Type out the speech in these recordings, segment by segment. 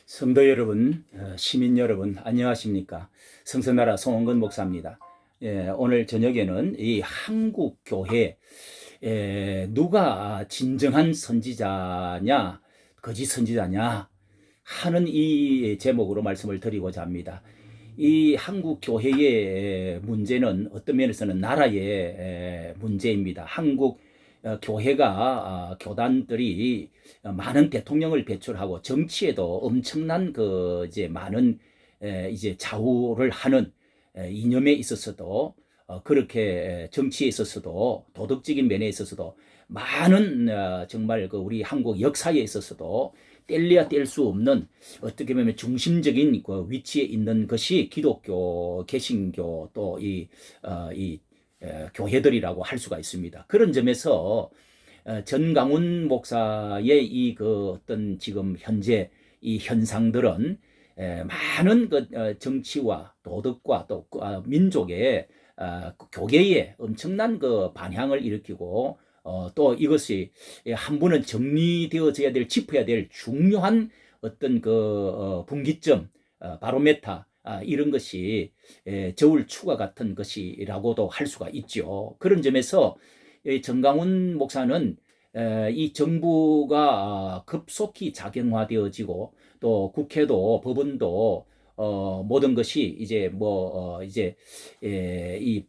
성도 여러분, 시민 여러분, 안녕하십니까? 성서나라 송원근 목사입니다. 오늘 저녁에는 이 한국 교회 누가 진정한 선지자냐, 거짓 선지자냐 하는 이 제목으로 말씀을 드리고자 합니다. 이 한국 교회의 문제는 어떤 면에서는 나라의 문제입니다. 한국 교회가 교단들이 많은 대통령을 배출하고 정치에도 엄청난 이제 많은 이제 좌우를 하는 이념에 있어서도 그렇게 정치에 있어서도 도덕적인 면에 있어서도 많은 정말 우리 한국 역사에 있어서도 뗄래야 뗄 수 없는 어떻게 보면 중심적인 위치에 있는 것이 기독교, 개신교 또 이 교회들이라고 할 수가 있습니다. 그런 점에서 전강훈 목사의 어떤 지금 현재 이 현상들은 많은 정치와 도덕과 또 민족의 교계에 엄청난 반향을 일으키고 또 이것이 한 번은 정리되어져야 될, 짚어야 될 중요한 어떤 분기점, 바로메타 이런 것이 저울 추가 같은 것이라고도 할 수가 있죠. 그런 점에서 정강훈 목사는 이 정부가 급속히 작용화되어지고 또 국회도 법원도 모든 것이 이제 이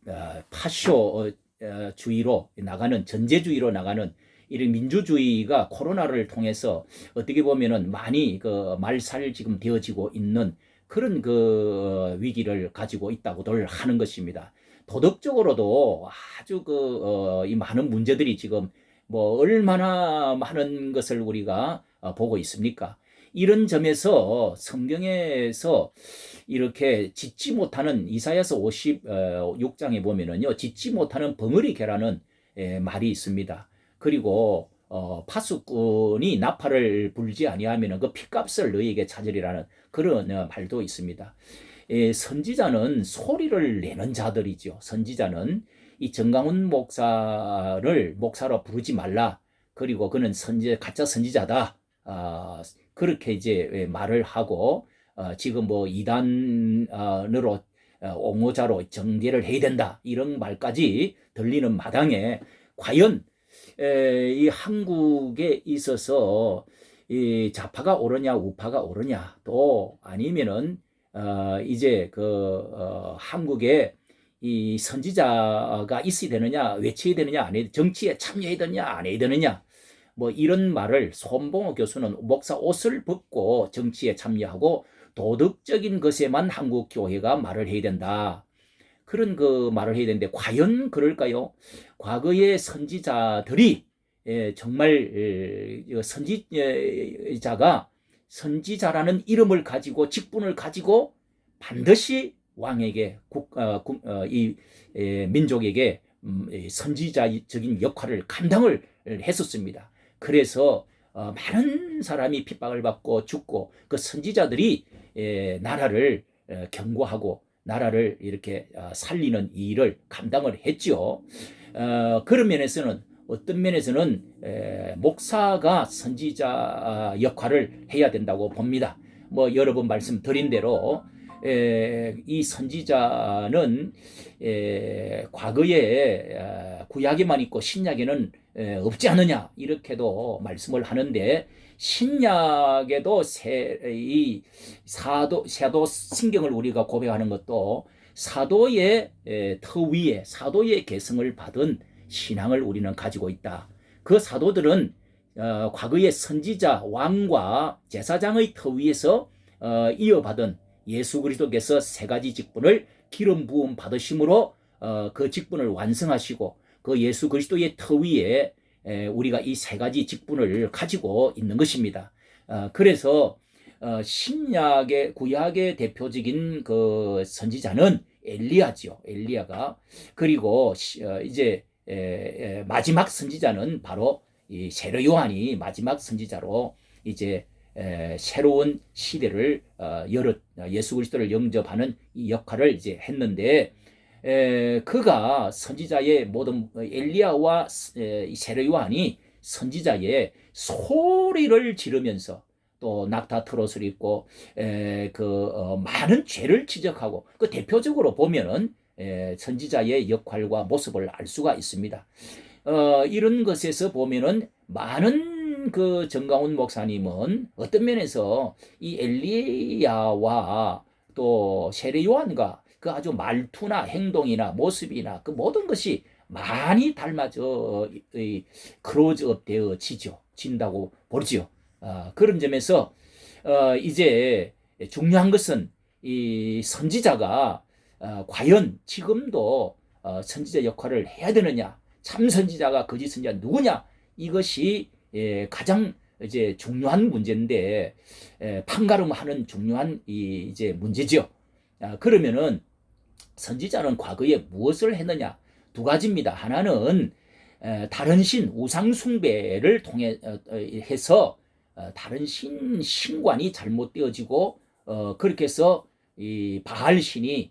파쇼주의로 나가는, 전제주의로 나가는 이런 민주주의가 코로나를 통해서 어떻게 보면은 많이 말살 지금 되어지고 있는 그런 위기를 가지고 있다고들 하는 것입니다. 도덕적으로도 아주 이 많은 문제들이 지금 얼마나 많은 것을 우리가 보고 있습니까? 이런 점에서 성경에서 이렇게 짓지 못하는, 이사야서 56장에 보면은요, 짓지 못하는 벙어리개라는 말이 있습니다. 그리고 파수꾼이 나팔을 불지 아니하면 그 핏값을 너희에게 찾으리라는 그런 말도 있습니다. 선지자는 소리를 내는 자들이죠. 선지자는 이 정강훈 목사를 목사로 부르지 말라. 그리고 그는 가짜 선지자다. 그렇게 이제 말을 하고 지금 이단으로 옹호자로 정죄를 해야 된다. 이런 말까지 들리는 마당에 과연 이 한국에 있어서 이 좌파가 옳으냐 우파가 옳으냐 또 아니면은 이제 한국에 이 선지자가 있어야 되느냐, 외쳐야 되느냐, 안 해야, 정치에 참여해야 되느냐, 안 해야 되느냐, 이런 말을 손봉호 교수는 목사 옷을 벗고 정치에 참여하고 도덕적인 것에만 한국 교회가 말을 해야 된다. 그런 말을 해야 되는데 과연 그럴까요? 과거의 선지자들이 정말 선지자가 선지자라는 이름을 가지고 직분을 가지고 반드시 왕에게 민족에게 선지자적인 역할을 감당을 했었습니다. 그래서 많은 사람이 핍박을 받고 죽고 그 선지자들이 나라를 경고하고 나라를 이렇게 살리는 일을 감당을 했죠. 그런 면에서는 어떤 면에서는 목사가 선지자 역할을 해야 된다고 봅니다. 여러 번 말씀드린 대로 이 선지자는 과거에 구약에만 있고 신약에는 없지 않느냐 이렇게도 말씀을 하는데, 신약에도 이 사도 신경을 우리가 고백하는 것도 사도의 터 위에 사도의 계승을 받은 신앙을 우리는 가지고 있다. 그 사도들은 과거의 선지자 왕과 제사장의 터 위에서 이어받은 예수 그리스도께서 세 가지 직분을 기름 부음 받으심으로 그 직분을 완성하시고 그 예수 그리스도의 터 위에 우리가 이 세 가지 직분을 가지고 있는 것입니다. 그래서 신약의 구약의 대표적인 그 선지자는 엘리야지요. 엘리야가. 그리고 이제 마지막 선지자는 바로 이 세례 요한이 마지막 선지자로 이제 새로운 시대를 예수 그리스도를 영접하는 이 역할을 이제 했는데, 그가 선지자의 모든 엘리야와 세례 요한이 선지자의 소리를 지르면서 또 낙타 트롯을 입고 많은 죄를 지적하고 그 대표적으로 보면은 선지자의 역할과 모습을 알 수가 있습니다. 이런 것에서 보면은 많은 그 정강훈 목사님은 어떤 면에서 이 엘리야와 또 세례 요한과 그 아주 말투나 행동이나 모습이나 그 모든 것이 많이 닮아져 클로즈업 되어지죠. 진다고 보지요. 그런 점에서 이제 중요한 것은 이 선지자가 과연 지금도 선지자 역할을 해야 되느냐, 참 선지자가 거짓 선지자 누구냐, 이것이 가장 이제 중요한 문제인데 판가름하는 중요한 이제 문제죠. 그러면은 선지자는 과거에 무엇을 했느냐? 두 가지입니다. 하나는 다른 신 우상 숭배를 통해 해서 다른 신관이 잘못되어지고 그렇게 해서 이 바알 신이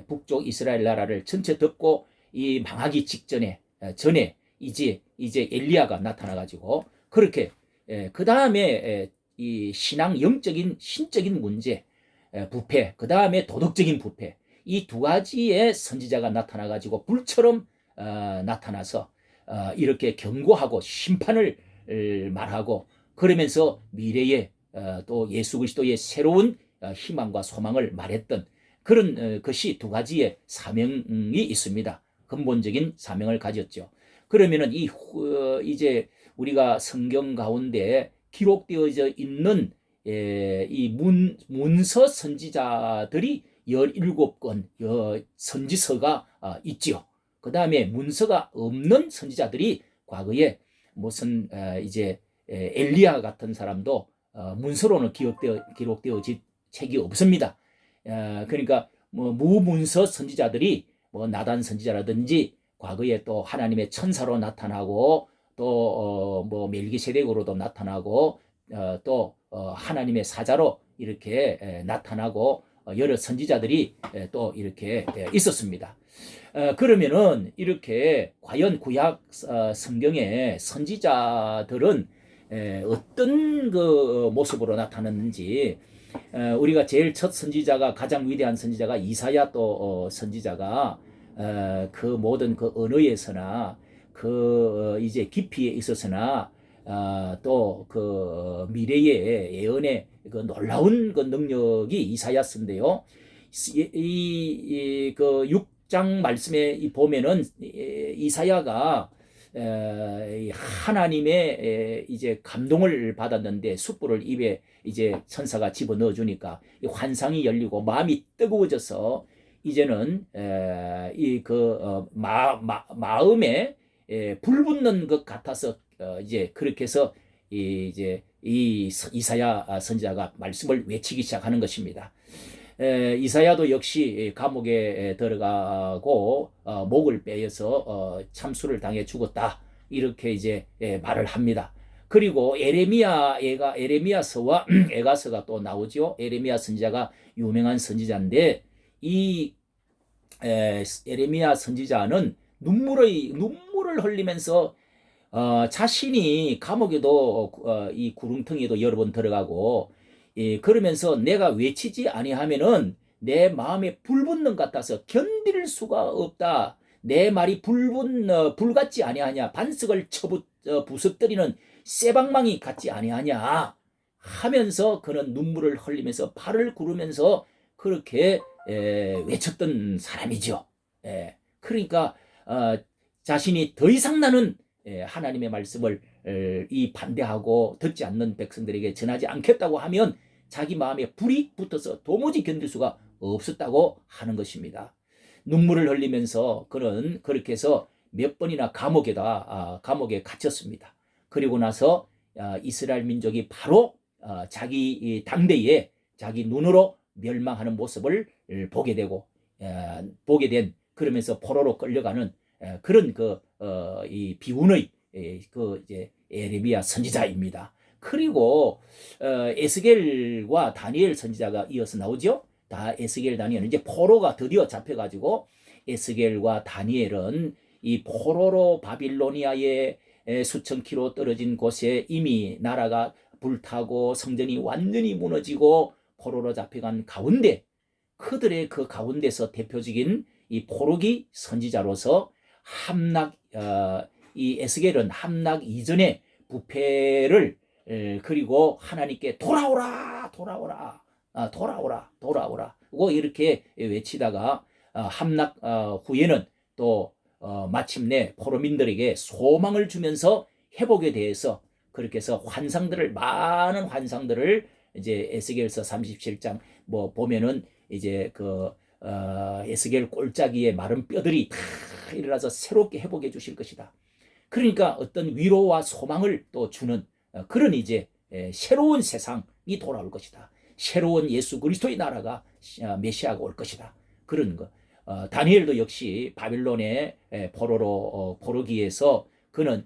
북쪽 이스라엘 나라를 전체 덮고 이 망하기 전에 이제 엘리야가 나타나 가지고 그렇게 그 다음에 이 신앙 영적인 신적인 문제 부패, 그 다음에 도덕적인 부패, 이 두 가지의 선지자가 나타나 가지고 불처럼 나타나서 이렇게 경고하고 심판을 말하고 그러면서 미래에 또 예수 그리스도의 새로운 희망과 소망을 말했던 그런 것이 두 가지의 사명이 있습니다. 근본적인 사명을 가졌죠. 그러면은 이제 우리가 성경 가운데 기록되어져 있는 이 문서 선지자들이 17권 선지서가 있지요. 그 다음에 문서가 없는 선지자들이 과거에 무슨 이제 엘리야 같은 사람도 문서로는 기록되어진 책이 없습니다. 그러니까 뭐 무문서 선지자들이 뭐 나단 선지자라든지 과거에 또 하나님의 천사로 나타나고 또 뭐 멜기세덱으로도 나타나고 또 하나님의 사자로 이렇게 나타나고 여러 선지자들이 또 이렇게 있었습니다. 그러면은 이렇게 과연 구약 성경의 선지자들은 어떤 그 모습으로 나타났는지 우리가 제일 첫 선지자가 가장 위대한 선지자가 이사야 또 선지자가 그 모든 그 언어에서나 그 이제 깊이에 있어서나 또 그 미래의 예언의 그 놀라운 그 능력이 이사야서인데요. 그 6장 말씀에 보면은 이사야가 하나님의 이제 감동을 받았는데 숯불을 입에 이제 천사가 집어 넣어주니까 환상이 열리고 마음이 뜨거워져서 이제는 이 그 마음에 불 붙는 것 같아서 이제 그렇게 해서 이제 이사야 선지자가 말씀을 외치기 시작하는 것입니다. 이사야도 역시 감옥에 들어가고 목을 빼어서 참수를 당해 죽었다 이렇게 이제 말을 합니다. 그리고 에레미야서와 에가서가 또 나오죠. 에레미야 선지자가 유명한 선지자인데 이 에레미야 선지자는 눈물을 흘리면서 자신이 감옥에도 이 구렁텅이에도 여러 번 들어가고 그러면서 내가 외치지 아니하면은 내 마음에 불 붙는 것 같아서 견딜 수가 없다. 내 말이 불 같지 아니하냐. 반석을 부서뜨리는 쇠방망이 같지 아니하냐 하면서 그는 눈물을 흘리면서 발을 구르면서 그렇게 외쳤던 사람이죠. 그러니까 자신이 더 이상 나는 하나님의 말씀을 이 반대하고 듣지 않는 백성들에게 전하지 않겠다고 하면 자기 마음에 불이 붙어서 도무지 견딜 수가 없었다고 하는 것입니다. 눈물을 흘리면서 그는 그렇게 해서 몇 번이나 감옥에 갇혔습니다. 그리고 나서 이스라엘 민족이 바로 자기 당대에 자기 눈으로 멸망하는 모습을 보게 된 그러면서 포로로 끌려가는 그런 이 비운의 그 이제 에레미야 선지자입니다. 그리고 에스겔과 다니엘 선지자가 이어서 나오죠. 에스겔 다니엘은 이제 포로가 드디어 잡혀가지고 에스겔과 다니엘은 이 포로로 바빌로니아에 수천 킬로 떨어진 곳에 이미 나라가 불타고 성전이 완전히 무너지고 포로로 잡혀간 가운데 그들의 그 가운데서 대표적인 이 포로기 선지자로서 함락 이 에스겔은 함락 이전에 부패를 그리고 하나님께 돌아오라 돌아오라 돌아오라 돌아오라 이렇게 외치다가 함락 후에는 또 마침내 포로민들에게 소망을 주면서 회복에 대해서 그렇게 해서 많은 환상들을 이제 에스겔서 37장 뭐 보면은 이제 그 에스겔 꼴짜기의 마른 뼈들이 다 일어나서 새롭게 회복해 주실 것이다. 그러니까 어떤 위로와 소망을 또 주는 그런 이제 새로운 세상이 돌아올 것이다. 새로운 예수 그리스도의 나라가 메시아가 올 것이다. 그런 거. 다니엘도 역시 바빌론의 포로기에서 그는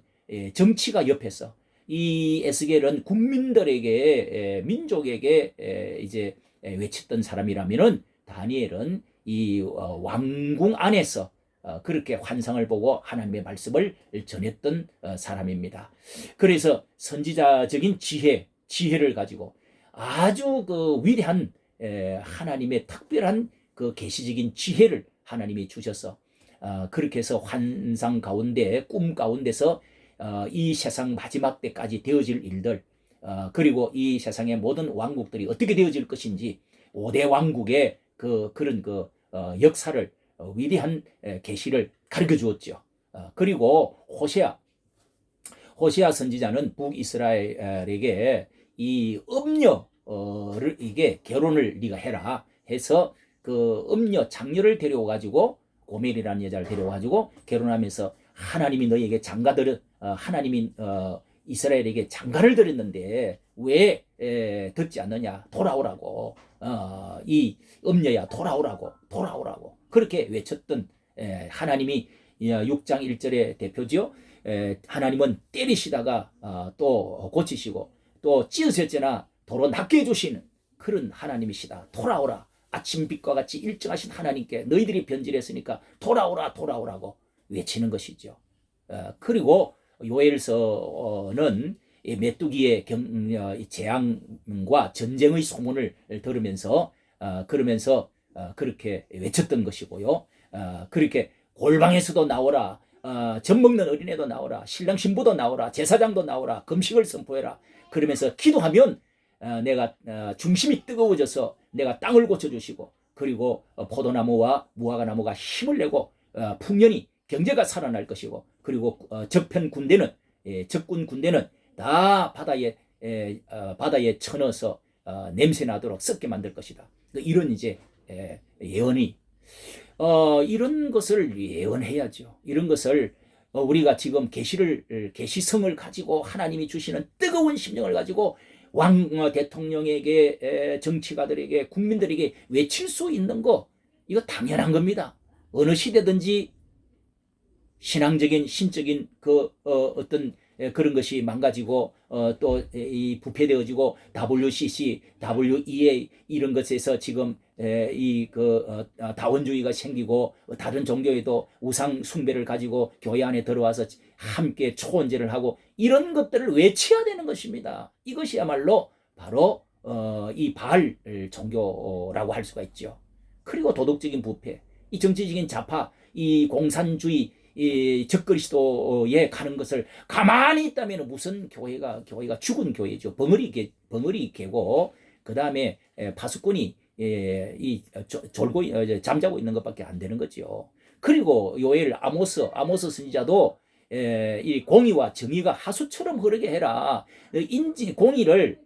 정치가 옆에서 이 에스겔은 국민들에게 민족에게 이제 외쳤던 사람이라면은 다니엘은 이 왕궁 안에서 그렇게 환상을 보고 하나님의 말씀을 전했던 사람입니다. 그래서 선지자적인 지혜를 가지고 아주 그 위대한 하나님의 특별한 그 계시적인 지혜를 하나님이 주셔서 그렇게 해서 환상 가운데 꿈 가운데서 이 세상 마지막 때까지 되어질 일들 그리고 이 세상의 모든 왕국들이 어떻게 되어질 것인지 5대 왕국의 그런 역사를 위대한 계시를 가르쳐 주었죠. 그리고 호세아 선지자는 북이스라엘에게 이 음녀를 이게 결혼을 네가 해라 해서 그 음녀 장녀를 데려와 가지고 고멜이라는 여자를 데려와 가지고 결혼하면서 하나님이 너에게 하나님이 이스라엘에게 장가를 드렸는데 왜 듣지 않느냐 돌아오라고 이 음녀야 돌아오라고 그렇게 외쳤던 하나님이 6장 1절의 대표지요. 하나님은 때리시다가 또 고치시고 또 찢으셨잖아 도로 낫게 해주시는 그런 하나님이시다. 돌아오라. 아침빛과 같이 일정하신 하나님께 너희들이 변질했으니까 돌아오라고 외치는 것이죠. 그리고 요엘서는 메뚜기의 재앙과 전쟁의 소문을 들으면서 그러면서 그렇게 외쳤던 것이고요. 그렇게 골방에서도 나오라, 젖 먹는 어린애도 나오라, 신랑 신부도 나오라, 제사장도 나오라, 금식을 선포해라. 그러면서 기도하면 내가 중심이 뜨거워져서 내가 땅을 고쳐주시고 그리고 포도나무와 무화과나무가 힘을 내고 풍년이 경제가 살아날 것이고 그리고 적군 군대는 다 바다에 쳐넣어서 냄새 나도록 썩게 만들 것이다. 이런 이제 예언이 이런 것을 예언해야죠. 이런 것을 우리가 지금 계시성을 가지고 하나님이 주시는 뜨거운 심령을 가지고 대통령에게 정치가들에게 국민들에게 외칠 수 있는 거 이거 당연한 겁니다. 어느 시대든지 신앙적인 신적인 어떤 그런 것이 망가지고 또 이 부패되어지고 WCC, WEA 이런 것에서 지금 다원주의가 생기고 다른 종교에도 우상 숭배를 가지고 교회 안에 들어와서 함께 초혼제를 하고 이런 것들을 외쳐야 되는 것입니다. 이것이야말로 바로 이 바알 종교라고 할 수가 있죠. 그리고 도덕적인 부패, 이 정치적인 좌파, 이 공산주의 이 적그리스도에 가는 것을 가만히 있다면 무슨 교회가 죽은 교회죠. 벙어리 개고 그 다음에 파수꾼이 졸고 잠자고 있는 것밖에 안 되는 거죠. 그리고 요엘 아모스 선지자도 이 공의와 정의가 하수처럼 흐르게 해라. 공의를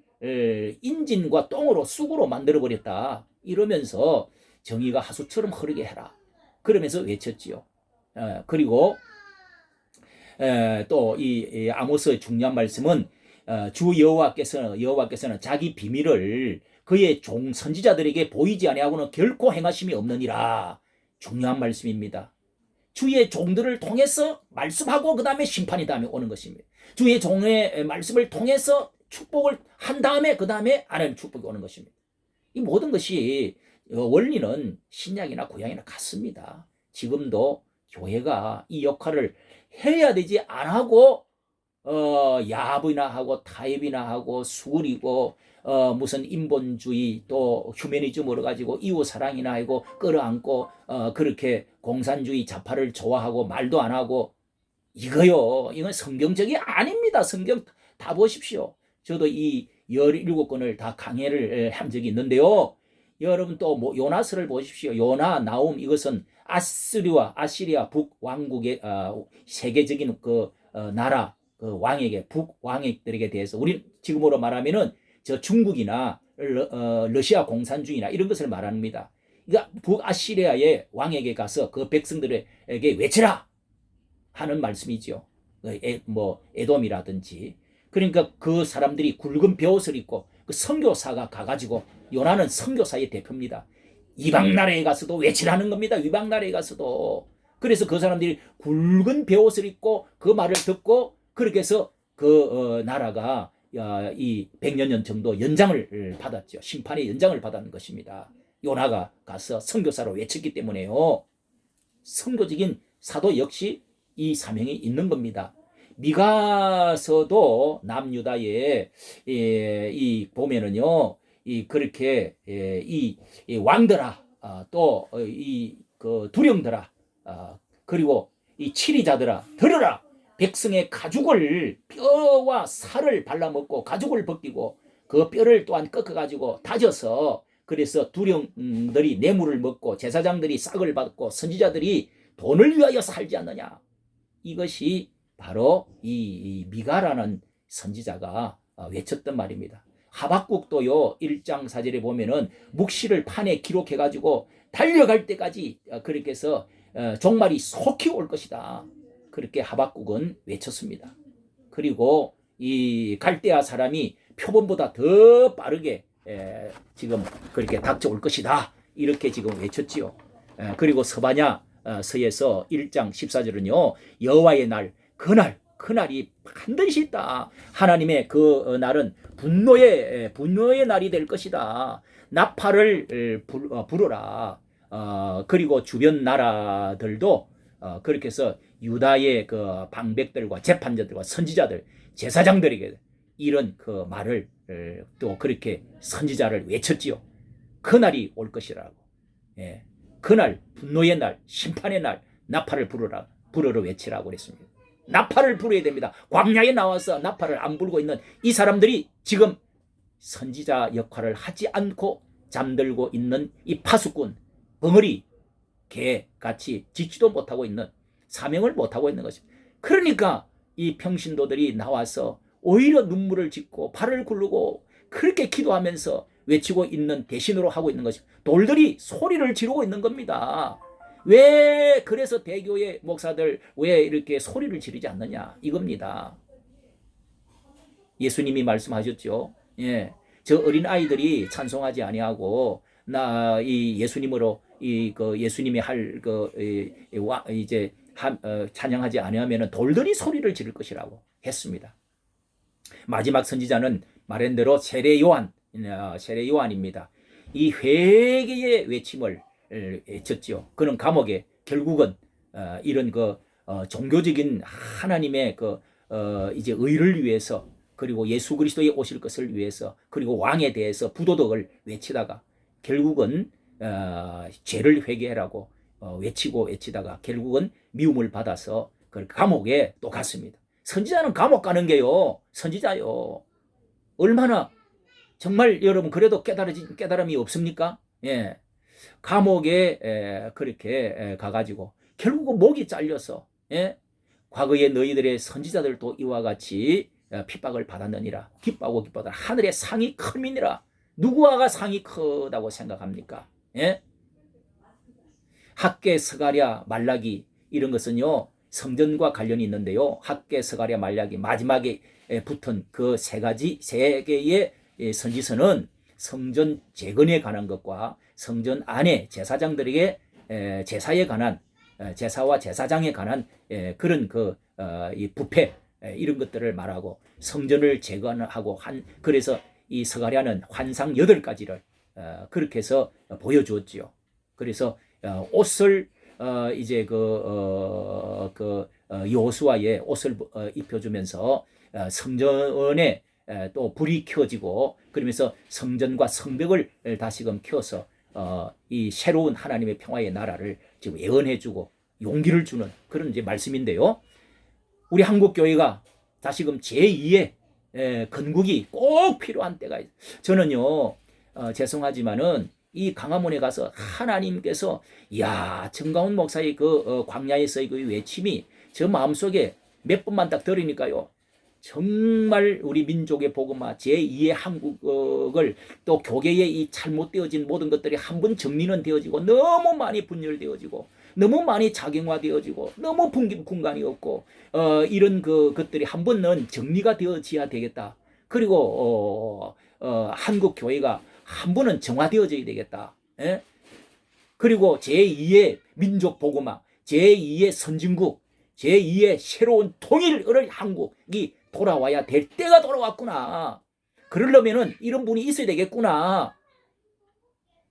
인진과 똥으로 쑥으로 만들어 버렸다. 이러면서 정의가 하수처럼 흐르게 해라. 그러면서 외쳤지요. 그리고 또 이 아모스의 중요한 말씀은 주 여호와께서는 자기 비밀을 그의 종 선지자들에게 보이지 아니하고는 결코 행하심이 없느니라. 중요한 말씀입니다. 주의 종들을 통해서 말씀하고 그 다음에 심판이 다음에 오는 것입니다. 주의 종의 말씀을 통해서 축복을 한 다음에 그 다음에 하나님 축복이 오는 것입니다. 이 모든 것이 원리는 신약이나 구약이나 같습니다. 지금도 교회가 이 역할을 해야 되지 안 하고 야합이나 하고 타협이나 하고 수군이고 무슨 인본주의 또 휴머니즘으로 가지고 이웃 사랑이나 하고 끌어안고 그렇게 공산주의 좌파를 좋아하고 말도 안 하고 이거요. 이건 성경적이 아닙니다. 성경 다 보십시오. 저도 이 17권을 다 강해를 한 적이 있는데요. 여러분 또 뭐 요나서를 보십시오. 요나, 나움 이것은 아시리아 북왕국의 세계적인 그 나라 그 왕에게 북왕액들에게 대해서 우리 지금으로 말하면은 저 중국이나 러시아 공산주의나 이런 것을 말합니다. 그러니까 북아시리아의 왕에게 가서 그 백성들에게 외치라 하는 말씀이죠. 뭐 에돔이라든지. 그러니까 그 사람들이 굵은 벼옷을 입고 그 선교사가 가가지고 요나는 선교사의 대표입니다. 이방 나라에 가서도 외치라는 겁니다. 이방 나라에 가서도. 그래서 그 사람들이 굵은 벼옷을 입고 그 말을 듣고 그렇게 해서 그 나라가 이 100년 정도 연장을 받았죠. 심판의 연장을 받았는 것입니다. 요나가 가서 선교사로 외쳤기 때문에요. 선교적인 사도 역시 이 사명이 있는 겁니다. 미가서도 남유다에 이 보면은요, 이 그렇게 이 왕들아 또 이 그 두령들아 그리고 이 치리자들아 들으라. 백성의 가죽을 뼈와 살을 발라먹고 가죽을 벗기고 그 뼈를 또한 꺾어가지고 다져서 그래서 두령들이 뇌물을 먹고 제사장들이 싹을 받고 선지자들이 돈을 위하여 살지 않느냐. 이것이 바로 이 미가라는 선지자가 외쳤던 말입니다. 하박국도요 1장 4절에 보면은 묵시를 판에 기록해 가지고 달려갈 때까지 그렇게 해서 종말이 속히 올 것이다. 그렇게 하박국은 외쳤습니다. 그리고 이 갈대아 사람이 표본보다 더 빠르게 지금 그렇게 닥쳐올 것이다. 이렇게 지금 외쳤지요. 그리고 서바냐 서에서 1장 14절은요. 여호와의 날, 그날이 반드시 있다. 하나님의 그 날은 분노의 날이 될 것이다. 나팔을 부르라. 그리고 주변 나라들도 그렇게 해서 유다의 그 방백들과 재판자들과 선지자들, 제사장들에게 이런 그 말을 또 그렇게 선지자를 외쳤지요. 그날이 올 것이라고. 예. 그날 분노의 날, 심판의 날 나팔을 부르러 외치라고 그랬습니다. 나팔을 불어야 됩니다. 광야에 나와서 나팔을 안 불고 있는 이 사람들이 지금 선지자 역할을 하지 않고 잠들고 있는 이 파수꾼, 벙어리, 개같이 짓지도 못하고 있는 사명을 못하고 있는 것입니다. 그러니까 이 평신도들이 나와서 오히려 눈물을 짓고 발을 굴르고 그렇게 기도하면서 외치고 있는 대신으로 하고 있는 것입니다. 돌들이 소리를 지르고 있는 겁니다. 왜 그래서 대교의 목사들 왜 이렇게 소리를 지르지 않느냐 이겁니다. 예수님이 말씀하셨죠. 예, 저 어린 아이들이 찬송하지 아니하고 나 이 예수님으로 이 그 예수님이 할 그 이제 찬양하지 아니하면은 돌들이 소리를 지를 것이라고 했습니다. 마지막 선지자는 말한 대로 세례 요한입니다. 이 회개의 외침을 외쳤지요. 그는 감옥에 결국은 이런 그 종교적인 하나님의 그 이제 의를 위해서 그리고 예수 그리스도의 오실 것을 위해서 그리고 왕에 대해서 부도덕을 외치다가 결국은 죄를 회개하라고 외치다가 결국은 미움을 받아서 그 감옥에 또 갔습니다. 선지자는 감옥 가는 게요. 선지자요. 얼마나 정말 여러분 그래도 깨달음이 없습니까? 예. 감옥에 그렇게 가가지고 결국은 목이 잘려서 예? 과거에 너희들의 선지자들도 이와 같이 핍박을 받았느니라. 기뻐하고 기뻐하라. 하늘의 상이 큼이니라. 누구와가 상이 크다고 생각합니까? 예? 학계, 스가랴, 말라기 이런 것은요 성전과 관련이 있는데요. 학계, 스가랴, 말라기 마지막에 붙은 그 세 개의 선지서는 성전 재건에 관한 것과 성전 안에 제사장들에게 제사에 관한 제사와 제사장에 관한 그런 이 부패 이런 것들을 말하고 성전을 재건하고 그래서 이 스가랴는 환상 8가지를 그렇게 해서 보여주었지요. 그래서 옷을 이제 여호수아의 옷을 입혀주면서 성전에 또 불이 켜지고 그러면서 성전과 성벽을 다시금 켜서 이 새로운 하나님의 평화의 나라를 지금 예언해주고 용기를 주는 그런 이제 말씀인데요. 우리 한국 교회가 다시금 제2의 건국이 꼭 필요한 때가 있어요. 저는요 죄송하지만은 이 강화문에 가서 하나님께서 야 정가훈 목사의 그 광야에서의 그 외침이 저 마음속에 몇 번만 딱 들으니까요 정말 우리 민족의 복음화 제2의 한국을 또 교계의 이 잘못되어진 모든 것들이 한 번 정리는 되어지고 너무 많이 분열되어지고 너무 많이 작용화되어지고 너무 분간이 없고 이런 것들이 한 번은 정리가 되어져야 되겠다. 그리고 한국 교회가 한 번은 정화되어져야 되겠다. 예? 그리고 제2의 민족 복음화, 제2의 선진국, 제2의 새로운 통일을 한국이 돌아와야 될 때가 돌아왔구나. 그러려면은 이런 분이 있어야 되겠구나.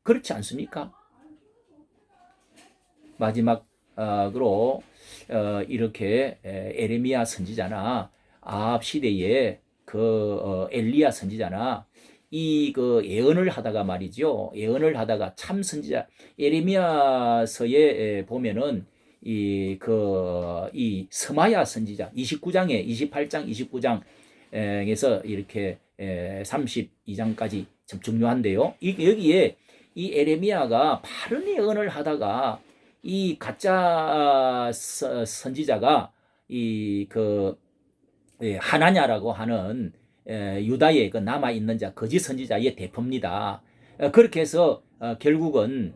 그렇지 않습니까? 마지막으로 이렇게 에레미야 선지자나 아합 시대에 그 엘리야 선지자나 이 그 예언을 하다가 말이죠. 예언을 하다가 참 선지자 에레미야서에 보면은 이 스마야 선지자 29장에 28장 29장에서 이렇게 32장까지 참 중요한데요. 여기에 이 에레미야가 바른 예언을 하다가 이 가짜 선지자가 하나냐라고 하는 유다의 그 남아 있는 자 거짓 선지자의 대표입니다. 그렇게 해서 결국은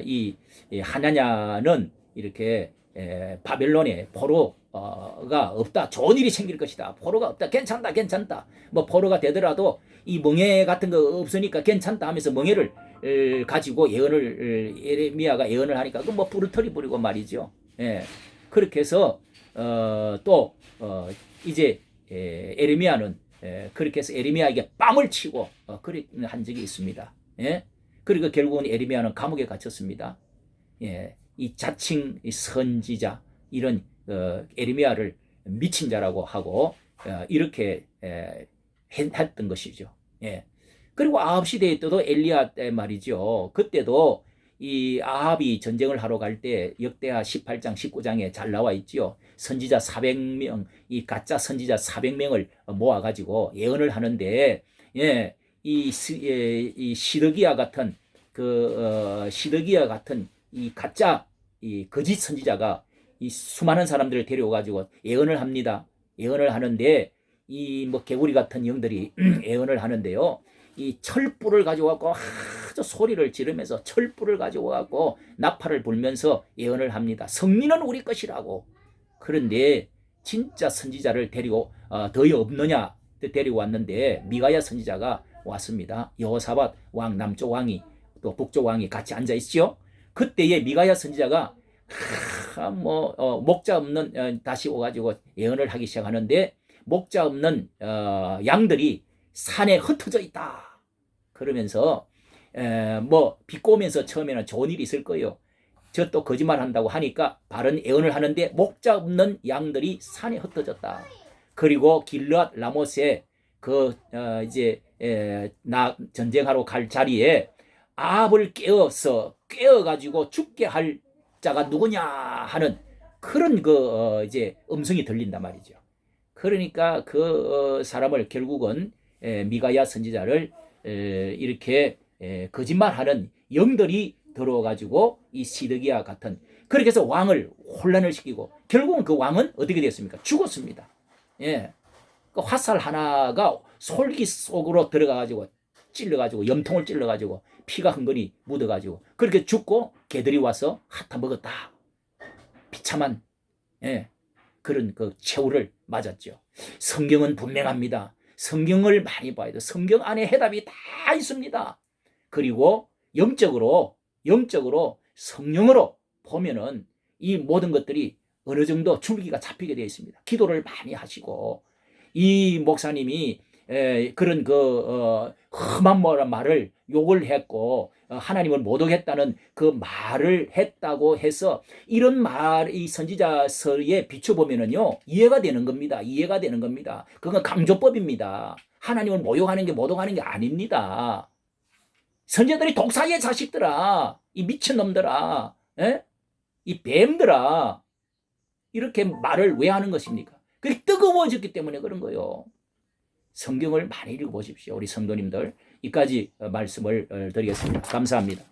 이 하나냐는 이렇게 바벨론에 포로가 없다. 좋은 일이 생길 것이다. 포로가 없다. 괜찮다. 괜찮다. 뭐 포로가 되더라도 이 멍에 같은 거 없으니까 괜찮다 하면서 멍에를 가지고 에레미야가 예언을 하니까 그 뭐 부르터리 부리고 말이죠. 예. 그렇게 해서 이제 에레미야는 그렇게 해서 에레미야에게 뺨을 치고 그렇게 한 적이 있습니다. 예. 그리고 결국은 에레미야는 감옥에 갇혔습니다. 예. 이 자칭 선지자 이런 에레미야를 미친 자라고 하고 이렇게 했던 것이죠. 예. 그리고 아합 시대에 때도 엘리야 때 말이죠. 그때도 이 아합이 전쟁을 하러 갈 때 역대하 18장 19장에 잘 나와 있죠. 선지자 400명 이 가짜 선지자 400명을 모아가지고 예언을 하는데 예, 이 시드기야 같은 시드기야 같은 이 가짜 이 거짓 선지자가 이 수많은 사람들을 데려와가지고 예언을 합니다. 예언을 하는데 이 뭐 개구리 같은 영들이 예언을 하는데요. 이 철불을 가지고 갖고 아주 소리를 지르면서 철불을 가지고 갖고 나팔을 불면서 예언을 합니다. 승리는 우리 것이라고. 그런데 진짜 선지자를 데리고 더위 없느냐 데리고 왔는데 미가야 선지자가 왔습니다. 여호사밧 왕 남쪽 왕이 또 북쪽 왕이 같이 앉아 있죠. 그때에 미가야 선지자가 목자 없는 다시 오가지고 예언을 하기 시작하는데 목자 없는 양들이 산에 흩어져 있다. 그러면서 비꼬 오면서 처음에는 좋은 일이 있을 거예요. 저 또 거짓말 한다고 하니까 바른 예언을 하는데 목자 없는 양들이 산에 흩어졌다. 그리고 길르앗 라못에 이제 전쟁하러 갈 자리에 아합을 깨어가지고 죽게 할 자가 누구냐 하는 그런 이제 음성이 들린단 말이죠. 그러니까 그 사람을 결국은 미가야 선지자를 이렇게 거짓말하는 영들이 들어와가지고 이 시드기야 같은 그렇게 해서 왕을 혼란을 시키고 결국은 그 왕은 어떻게 됐습니까? 죽었습니다. 예, 그 화살 하나가 솔기 속으로 들어가가지고 찔러가지고 염통을 찔러가지고 피가 흥건히 묻어가지고 그렇게 죽고 개들이 와서 핥아 먹었다. 비참한 그런 그 최후를 맞았죠. 성경은 분명합니다. 성경을 많이 봐야 돼. 성경 안에 해답이 다 있습니다. 그리고 영적으로 성령으로 보면은 이 모든 것들이 어느 정도 줄기가 잡히게 되어 있습니다. 기도를 많이 하시고 이 목사님이 그런 험한 말을 욕을 했고 하나님을 모독했다는 그 말을 했다고 해서 이런 말, 이 선지자서에 비춰보면은요 이해가 되는 겁니다. 이해가 되는 겁니다. 그건 강조법입니다. 하나님을 모욕하는 게 모독하는 게 아닙니다. 선지자들이 독사의 자식들아, 이 미친놈들아, 이 뱀들아, 이렇게 말을 왜 하는 것입니까? 그게 뜨거워졌기 때문에 그런 거예요. 성경을 많이 읽어보십시오. 우리 성도님들. 이까지 말씀을 드리겠습니다. 감사합니다.